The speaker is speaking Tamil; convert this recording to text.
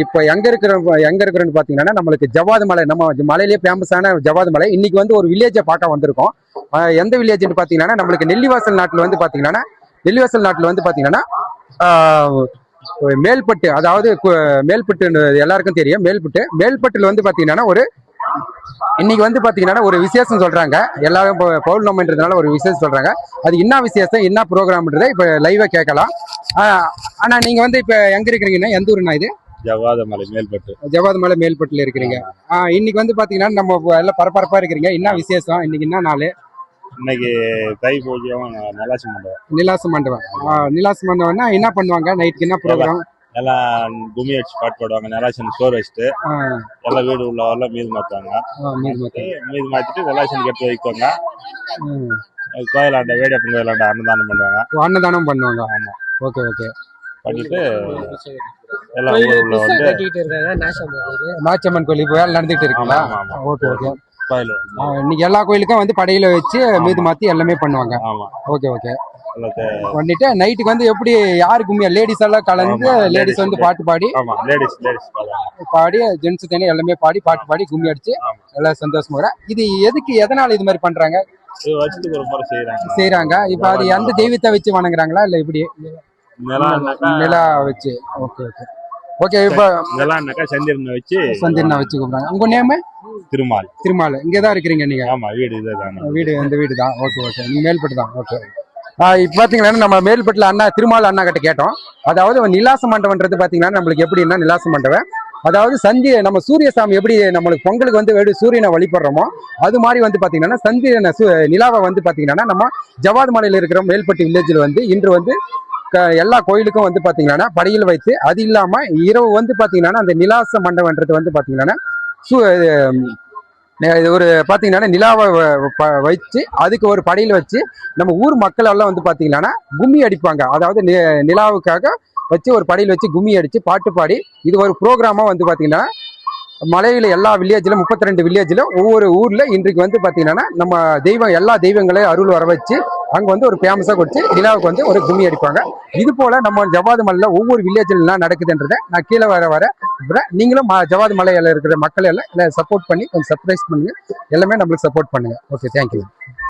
இப்போ எங்க இருக்கிறோன்னு பாத்தீங்கன்னா நம்மளுக்கு ஜவ்வாது மலை, நம்ம மலையிலேயே ஃபேமஸான ஜவ்வாது மலை. இன்னைக்கு வந்து ஒரு வில்லேஜை பார்க்க வந்திருக்கோம். எந்த வில்லேஜ்னு பாத்தீங்கன்னா நம்மளுக்கு நெல்லிவாசல் நாட்டுல வந்து பாத்தீங்கன்னா மேல்பட்டு, அதாவது மேல்பட்டு எல்லாருக்கும் தெரியும். மேல்பட்டுல வந்து பாத்தீங்கன்னா இன்னைக்கு வந்து பாத்தீங்கன்னா ஒரு விசேஷம் சொல்றாங்க. எல்லாரும் பௌர்ணமின்றதுனால ஒரு விசேஷம் சொல்றாங்க. அது என்ன விசேஷம், என்ன ப்ரோக்ராம்ன்றதை இப்ப லைவா கேட்கலாம். ஆனா நீங்க வந்து இப்ப எங்க இருக்கிறீங்கன்னா, எந்த ஊருனா இது? ஜவ்வாது மலை மேல்பட்டு. ஜவ்வாது மலை மேல்பட்டுல இருக்கிறீங்க. இன்னைக்கு வந்து பாத்தீங்கன்னா நம்ம எல்லாம் பரபரப்பா இருக்கிறீங்க. என்ன விசேஷம் இன்னைக்கு, என்ன நாள்? இன்னைக்கு தை பூஜ்யம் நிலாசி மண்டபம். நிலாசு மண்டபம்னா என்ன பண்ணுவாங்க? நைட்டுக்கு என்ன ப்ரோக்ராம்? எல்லாம் கும்மி அடிச்சு பாட்டு பாடுவாங்க. நிலாசன் சோறு வச்சுட்டு எல்லாம் வீடு உள்ளவரெல்லாம் மீது மாத்துவாங்க. மீது மாத்திட்டு நிலாசனுக்கு எடுத்து வைக்குவாங்க. கோயிலாண்ட வேடியப்பன் கோயிலாண்ட அன்னதானம் பண்ணுவாங்க. ஆமா. ஓகே பண்ணிட்டு எல்லாம் ஊருள்ள வந்து நாச்சம்மன் கோயில் இப்போ வேலை நடந்துட்டு இருக்குங்களா? ஓகே கோயில் இன்னைக்கு எல்லா கோயிலுக்கும் வந்து படையில வச்சு மீது மாத்தி எல்லாமே பண்ணுவாங்க. ஓகே பண்ணிட்டு நைட்டுக்கு வந்து எப்படி, யாரு கும்மியா? லேடிஸ் எல்லாம் கலந்து லேடிஸ் வந்து பாட்டு பாடி ஜென்ஸ் தானே எல்லாமே பாட்டு பாடி கும்மி அடிச்சு எல்லாம் சந்தோஷமா. இது எதுக்கு, எதனால இது மாதிரி பண்றாங்க? செய்யறாங்க. இப்ப அது எந்த தெய்வத்தை வச்சு வணங்குறாங்களா இல்ல எப்படி? நிலா வச்சு. ஓகே இப்ப சந்திரனை வச்சு கூப்பிடுறாங்க. உங்க நேம்? திருமால். இங்கதான் இருக்கிறீங்க நீங்க? வீடு இந்த வீடு தான். ஓகே நீங்க மேல்பட்டு தான். ஓகே. இப்ப பாத்தீங்கன்னா நம்ம மேல்பட்டுல திருமால் அண்ணா கிட்ட கேட்டோம். அதாவது நிலாச மண்டபம்ன்றது பாத்தீங்கன்னா நம்மளுக்கு எப்படின்னா, நிலாச மண்டபம் அதாவது நம்ம சூரியசாமி எப்படி நம்மளுக்கு பொங்கலுக்கு வந்து சூரியனை வழிபடுறோமோ அது மாதிரி வந்து பாத்தீங்கன்னா நிலாவை வந்து பாத்தீங்கன்னா நம்ம ஜவ்வாது மலையில இருக்கிற மேல்பட்டு வில்லேஜ்ல வந்து இன்று வந்து எல்லா கோயிலுக்கும் வந்து பாத்தீங்கன்னா படியில் வைத்து, அது இல்லாம இரவு வந்து பாத்தீங்கன்னா அந்த நிலாச மண்டபம்ன்றது வந்து பாத்தீங்கன்னா இது ஒரு பாத்தீங்கன்னா நிலாவை வச்சு அதுக்கு ஒரு படையில வச்சு நம்ம ஊர் மக்கள் எல்லாம் வந்து பாத்தீங்கன்னா கும்மி அடிப்பாங்க. அதாவது நிலாவுக்காக வச்சு ஒரு படையில வச்சு கும்மி அடிச்சு பாட்டு பாடி இது ஒரு ப்ரோக்ராமா வந்து பாத்தீங்கன்னா மலையில எல்லா வில்லேஜ்ல 32 வில்லேஜ்ல ஒவ்வொரு ஊர்ல இன்றைக்கு வந்து பாத்தீங்கன்னா நம்ம எல்லா தெய்வங்களையும் அருள் வர வச்சு அங்க வந்து ஒரு ஃபேமஸா கொடுத்து நிலாவுக்கு வந்து ஒரு கும்மி அடிப்பாங்க. இது போல நம்ம ஜவ்வாது மலையில ஒவ்வொரு வில்லேஜ்ல எல்லாம் நடக்குதுன்றதை நான் கீழே வர நீங்களும் ஜவ்வாது மலையில இருக்கிற மக்கள் எல்லாம் சப்போர்ட் பண்ணி கொஞ்சம் சர்ப்ரைஸ் பண்ணுங்க. எல்லாமே நம்மளுக்கு சப்போர்ட் பண்ணுங்க. Okay, thank you.